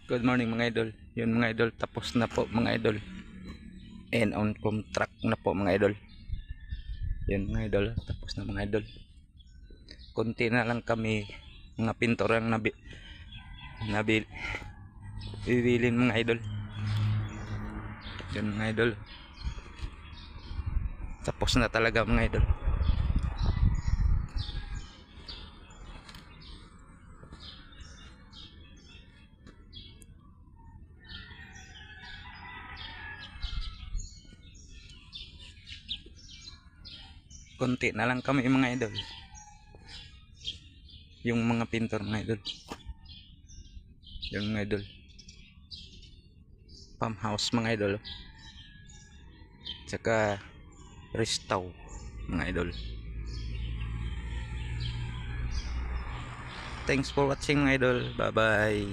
Good morning mga idol. Yun mga idol, tapos na po mga idol. And on contract na po mga idol. Yun mga idol, tapos na mga idol. Konti na lang kami mga pintor ang bibilin mga idol. Yun mga idol. Tapos na talaga mga idol. Konti na lang kami mga idol. Yung mga pintor mga idol. Yung mga idol. Farmhouse mga idol. Tsaka restaw mga idol. Thanks for watching mga idol. Bye bye.